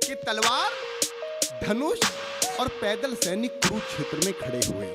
कि तलवार, धनुष और पैदल सैनिक कुरुक्षेत्र में खड़े हुए।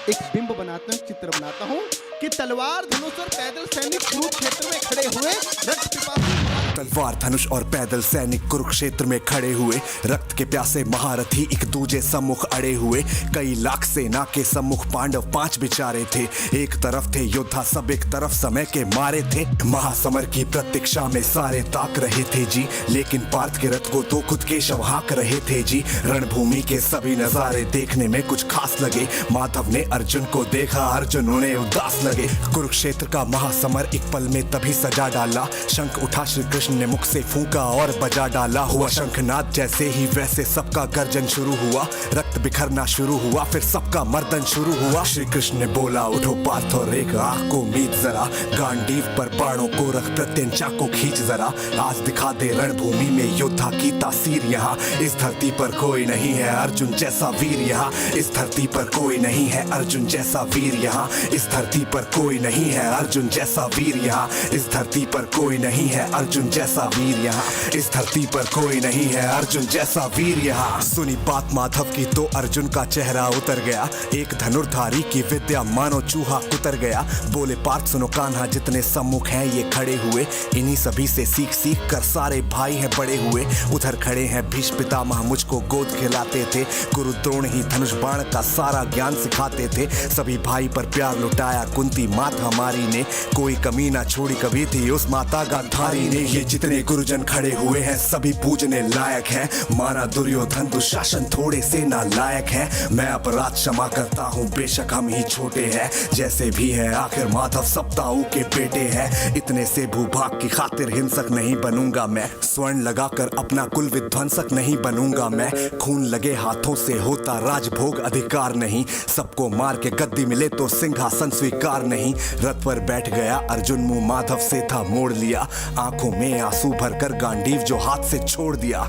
एक बिंब बनाता हूं, चित्र बनाता हूं कि तलवार, धनुष और पैदल सैनिक कुरुक्षेत्र में खड़े हुए रक्त पिपासु। तलवार, धनुष और पैदल सैनिक कुरुक्षेत्र में खड़े हुए, रक्त के प्यासे महारथी एक दूजे सम्मुख अड़े हुए। कई लाख सेना के सम्मुख पांडव 5 बिचारे थे। एक तरफ थे योद्धा सब, एक तरफ समय के मारे थे। महासमर की प्रतीक्षा में सारे ताक रहे थे जी, लेकिन पार्थ के रथ को तो खुद केशव हाँक रहे थे जी। रणभूमि के सभी नजारे देखने में कुछ खास लगे। माधव ने अर्जुन को देखा, अर्जुन उन्हें उदास लगे। कुरुक्षेत्र का महासमर एक पल में तभी सजा डाला। शंख उठा श्री कृष्ण ने मुख से फूंका और बजा डाला। हुआ शंखनाद जैसे ही वैसे सबका गर्जन शुरू हुआ। रक्त बिखरना शुरू हुआ, फिर सबका मर्दन शुरू हुआ। श्री कृष्ण ने बोला, उठो पार्थ और एक आंख को मीट जरा। गांडीव पर बाणों को रख, प्रत्यंचा को खींच जरा। आज दिखा दे रणभूमि में योद्धा की तासीर यहाँ। इस धरती पर कोई नहीं है अर्जुन जैसा वीर यहाँ। इस धरती पर कोई नहीं है अर्जुन जैसा वीर यहाँ। इस धरती पर कोई नहीं है अर्जुन जैसा वीर यहाँ। इस धरती पर कोई नहीं है अर्जुन जैसा वीर यहाँ। इस धरती पर कोई नहीं है अर्जुन जैसा वीर यहाँ। सुनी बात माधव की तो अर्जुन का चेहरा उतर गया। एक धनुर्धारी की विद्या मानो चूहा कुतर गया। बोले पार्थ सुनो कान्हा, जितने सम्मुख हैं ये खड़े हुए, इन्हीं सभी से सीख सीख कर सारे भाई हैं बड़े हुए। उधर खड़े हैं भीष्म पितामह, मुझको गोद खिलाते थे। गुरु द्रोण ही धनुष बाण का सारा ज्ञान सिखाते थे। सभी भाई पर प्यार लुटाया कुंती मात हमारी ने। कोई कमी ना छोड़ी कभी थी उस माता गांधारी ने। ये जितने गुरुजन खड़े हुए हैं सभी पूजने लायक हैं। माना दुर्योधन दुशासन थोड़े से नालायक हैं। मैं अपराध क्षमा करता हूँ बेशक हम ही छोटे हैं। जैसे भी है आखिर माधव सप्ताऊ के बेटे हैं। इतने से भूभाग की खातिर हिंसक नहीं बनूंगा मैं। स्वर्ण लगाकर अपना कुल विध्वंसक नहीं बनूंगा मैं। खून लगे हाथों से होता राजभोग अधिकार नहीं। सबको मार के गद्दी मिले तो सिंहासन स्वीकार नहीं। रथ पर बैठ गया अर्जुन, मुंह माधव से था मोड़ लिया। आंखों में आंसू भरकर गांडीव जो हाथ से छोड़ दिया।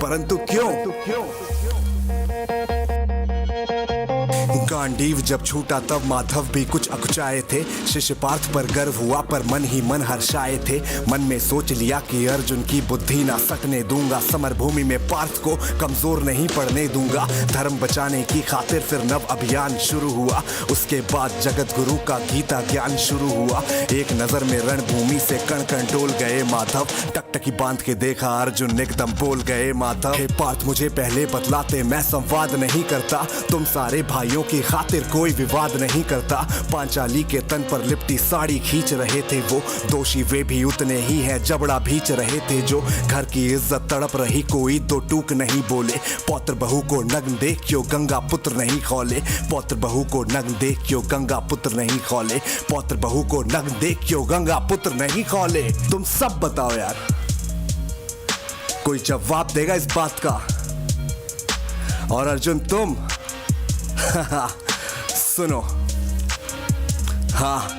परंतु क्यों? गांडीव जब छूटा तब माधव भी कुछ अकुचाए थे। शिष्य पार्थ पर गर्व हुआ पर मन ही मन हर्षाए थे। मन में सोच लिया कि अर्जुन की बुद्धि ना सटने दूंगा। समर भूमि में पार्थ को कमजोर नहीं पड़ने दूंगा। धर्म बचाने की खातिर फिर नव अभियान शुरू हुआ। उसके बाद जगत गुरु का गीता ज्ञान शुरू हुआ। एक नजर में रणभूमि से कण कण डोल गए माधव। टकटकी बांध के देखा अर्जुन एकदम बोल गए माधव। हे पार्थ मुझे पहले बतलाते, मैं संवाद नहीं करता। तुम सारे भाइयों की खातिर कोई विवाद नहीं करता। पांचाली के तन पर लिपटी साड़ी खींच रहे थे वो। दोषी वे भी उतने ही हैं, जबड़ा भींच रहे थे जो। घर की इज्जत तड़प रही, कोई दो टूक नहीं बोले। पौत्र बहू को नग्न देख क्यों गंगा पुत्र नहीं खौले। पौत्र बहू को नग्न देख क्यों गंगा पुत्र नहीं खौले। पौत्र बहू को नग्न देख क्यों गंगा पुत्र नहीं खौले। तुम सब बताओ यार, कोई जवाब देगा इस बात का? और अर्जुन तुम सुनो, हाँ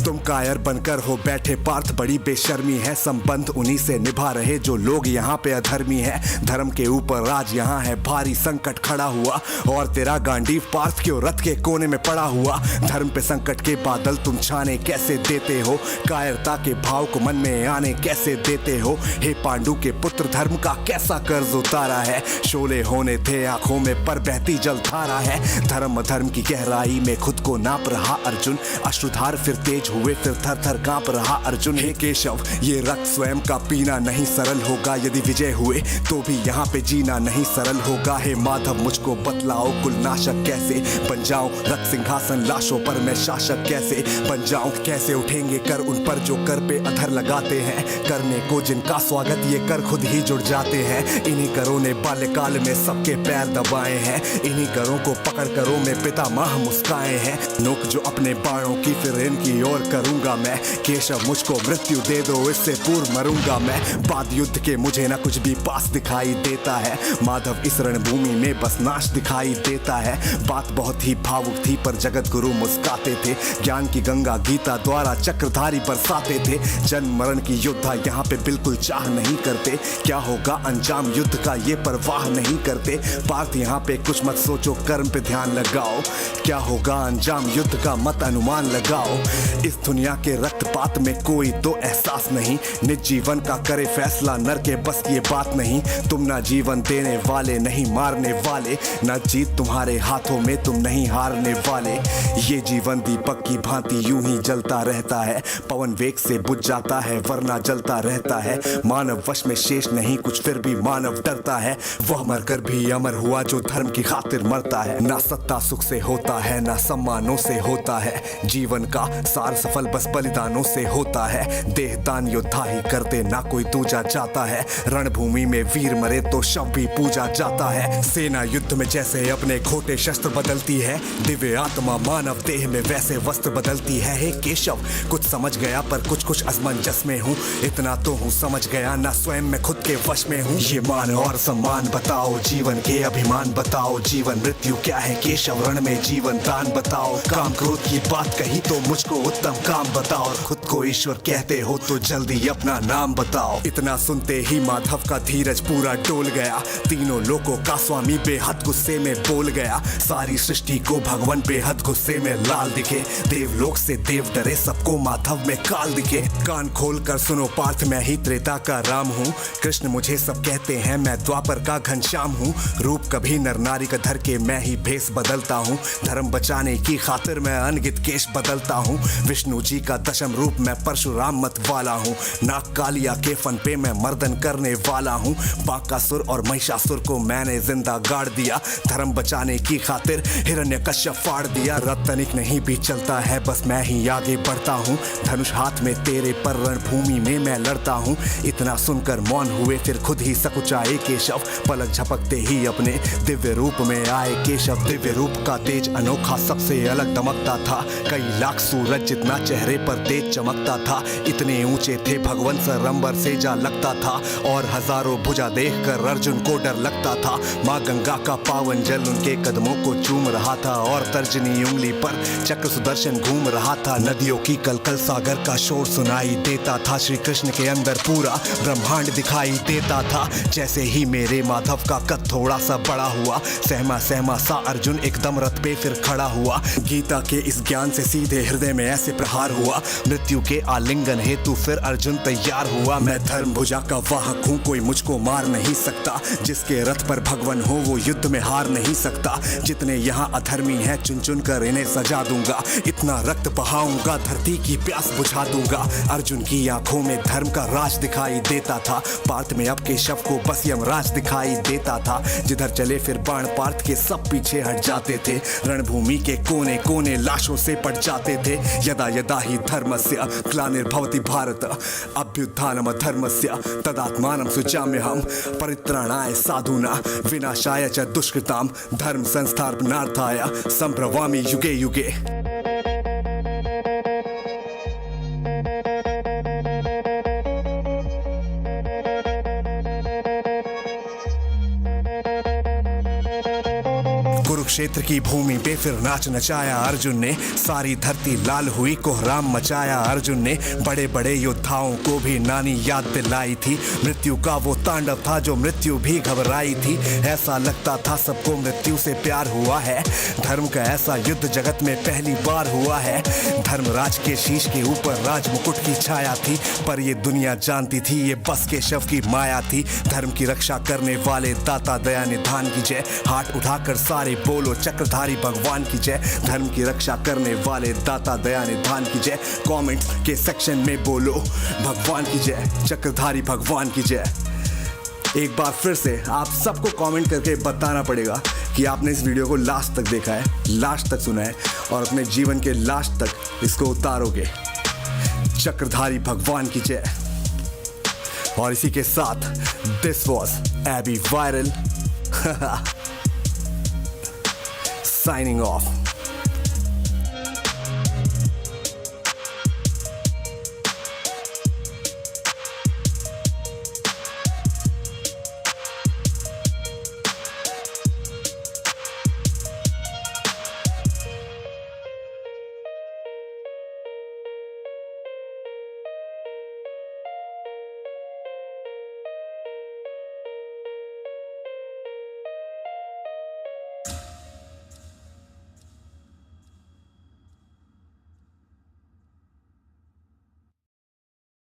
तुम कायर बनकर हो बैठे पार्थ, बड़ी बेशर्मी है। संबंध उन्हीं से निभा रहे जो लोग यहाँ पे अधर्मी है। धर्म के ऊपर राज यहाँ है, भारी संकट खड़ा हुआ। और तेरा गांडीव पार्थ क्यों रथ के कोने में पड़ा हुआ। धर्म पे संकट के बादल तुम छाने कैसे देते हो। कायरता के भाव को मन में आने कैसे देते हो। हे पांडु के पुत्र, धर्म का कैसा कर्ज उतारा है। शोले होने थे आंखों में पर बहती जलधारा है। धर्म अधर्म की गहराई में खुद को नाप रहा अर्जुन। अश्रुधार फिर तेज हुए, फिर थर थर कांप रहा अर्जुन। हे केशव, ये रक्त स्वयं का पीना नहीं सरल होगा। यदि विजय हुए तो भी यहाँ पे जीना नहीं सरल होगा। हे माधव मुझको बतलाओ, कुल नाशक कैसे बन जाऊं। रक्त सिंहासन लाशों पर मैं शासक कैसे बन जाऊं। कैसे उठेंगे कर उन पर जो कर पे अधर लगाते हैं। करने को जिनका स्वागत ये कर खुद ही जुड़ जाते हैं। इन्हीं करों ने बाल्यकाल में सबके पैर दबाए हैं। इन्हीं करों को पकड़ करों में पितामह मुस्काए हैं। नोक जो अपने बाणों की फिर इनकी ओर करूंगा मैं। केशव मुझको मृत्यु दे दो, इससे पूर्व मरूंगा मैं। बाद युद्ध के मुझे ना कुछ भी पास दिखाई देता है। माधव इस रणभूमि में बस नाश दिखाई देता है। बात बहुत ही भावुक थी पर जगत गुरु मुस्काते थे। ज्ञान की गंगा गीता द्वारा चक्रधारी बरसाते थे। जन्म मरण की योद्धा यहाँ पे बिल्कुल चाह नहीं करते। क्या होगा अंजाम युद्ध का ये परवाह नहीं करते। पार्थ यहाँ पे कुछ मत सोचो, कर्म पे ध्यान लगाओ। क्या होगा अंजाम युद्ध का मत अनुमान लगाओ। इस दुनिया के रक्तपात में कोई तो एहसास नहीं। निज जीवन का करे फैसला नर के बस की ये बात नहीं। तुम ना जीवन देने वाले नहीं मारने वाले, ना जीत तुम्हारे हाथों में तुम नहीं हारने वाले। ये जीवन दीपक की भांति यूं ही जलता रहता है, पवन वेग से बुझ जाता है वरना जलता रहता है। मानव वश में शेष नहीं कुछ फिर भी मानव डरता है, वह मरकर भी अमर हुआ जो धर्म की खातिर मरता है। ना सत्ता सुख से होता है ना सम्मानों से होता है, जीवन का सार सफल बस बलिदानों से होता है। देहदान योद्धा ही करते ना कोई दूजा जाता है, रणभूमि में वीर मरे तो शव भी पूजा जाता है। सेना युद्ध में जैसे अपने खोटे शस्त्र बदलती है, दिव्य आत्मा मानव देह में वैसे वस्त्र बदलती है। हे केशव कुछ समझ गया पर कुछ कुछ असमंजस में हूँ, इतना तो हूँ समझ गया ना स्वयं में खुद के वश में हूँ। ये मान और सम्मान बताओ, जीवन के अभिमान बताओ, जीवन मृत्यु क्या है केशव रण में जीवन दान बताओ। काम क्रोध की बात कही तो मुझको उत्तम काम बताओ, और खुद को ईश्वर कहते हो तो जल्दी अपना नाम बताओ। इतना सुनते ही माधव का धीरज पूरा डोल गया, तीनों लोगों का स्वामी बेहद गुस्से में बोल गया। सारी सृष्टि को भगवान बेहद गुस्से में लाल दिखे, देवलोक से देव डरे सबको माधव में काल दिखे। कान खोल कर सुनो पार्थ मैं ही त्रेता का राम हूँ, कृष्ण मुझे सब कहते हैं मैं द्वापर का घनश्याम हूँ। रूप कभी नर नारी का धर के मैं ही भेष बदलता हूँ, धर्म बचाने की खातिर मैं अनगित केश बदलता हूँ। विष्णु जी का दशम रूप मैं परशुराम मत वाला हूँ, नाग कालिया के फन पे मैं मर्दन करने वाला हूँ। बाकासुर और महिषासुर को मैंने जिंदा गाड़ दिया, धर्म बचाने की खातिर हिरण्यकश्यप फाड़ दिया। रत्तनिक नहीं भी चलता है बस मैं ही आगे बढ़ता हूँ, धनुष हाथ में तेरे पर रणभूमि में मैं लड़ता हूँ। इतना सुनकर मौन हुए फिर खुद ही सकुचाए केशव, पलक झपकते ही अपने दिव्य रूप में आए केशव। दिव्य रूप का तेज अनोखा सबसे अलग दमकता था, कई लाख सूरज जितना चेहरे पर तेज चमकता था। इतने ऊंचे थे भगवान सरंबर से जा लगता था, और हजारों भुजा देखकर अर्जुन को डर लगता था। माँ गंगा का पावन जल उनके कदमों को चूम रहा था, और तर्जनी उंगली पर चक्र सुदर्शन घूम रहा था। नदियों की कलकल सागर का शोर सुनाई देता था, श्री कृष्ण के अंदर पूरा ब्रह्मांड दिखाई देता था। जैसे ही मेरे माधव का कद थोड़ा सा बड़ा हुआ, सहमा सहमा सा अर्जुन एकदम रथ पे फिर खड़ा हुआ। गीता के इस ज्ञान से सीधे हृदय में ऐसे प्रहार हुआ, मृत्यु के आलिंगन हेतु फिर अर्जुन तैयार हुआ। मैं धर्म भुजा का वाहक हूँ, कोई मुझको मार नहीं सकता, जिसके रथ पर भगवान हो वो युद्ध में हार नहीं सकता। जितने यहाँ अधर्मी हैं चुन चुन कर इन्हें सजा दूंगा, इतना रक्त बहाऊंगा धरती की प्यास बुझा दूंगा। अर्जुन की आंखों में धर्म का राज दिखाई देता था, पार्थ में अब केशव को बस यमराज दिखाई देता था। जिधर चले फिर बाण पार्थ के सब पीछे हट जाते थे, रणभूमि के कोने कोने लाशों से पट जाते थे। यदा यदा ही धर्मस्य ग्लानिर्भवति भारत अभ्युत्थानम धर्मस्य तदात्मानं सृजाम्यहम् परित्राणाय साधूनां विनाशाय च दुष्कृतां धर्म संस्थापनार्थाय संभ्रवामि युगे युगे। कुरुक्षेत्र की भूमि पे फिर नाच नचाया अर्जुन ने, सारी धरती लाल हुई कोहराम मचाया अर्जुन ने। बड़े बड़े योद्धाओं को भी नानी याद दिलाई थी, मृत्यु का वो तांडव था जो मृत्यु भी घबराई थी। ऐसा लगता था सबको मृत्यु से प्यार हुआ है, धर्म का ऐसा युद्ध जगत में पहली बार हुआ है। धर्मराज के शीश के ऊपर राज मुकुट की छाया थी, पर ये दुनिया जानती थी ये बस केशव की माया थी। धर्म की रक्षा करने वाले दाता दया निधान की जय, हाथ उठाकर सारे बोलो चक्रधारी भगवान की जय। धर्म की रक्षा करने वाले दाता दया निधान की जय, कमेंट के सेक्शन में बोलो भगवान की जय, चक्रधारी भगवान की जय। एक बार फिर से आप सबको कमेंट करके बताना पड़ेगा कि आपने इस वीडियो को लास्ट तक देखा है, लास्ट तक सुना है और अपने जीवन के लास्ट तक इसको उतारोगे। चक्रधारी भगवान की जय। और इसी के साथ this was AB viral signing off.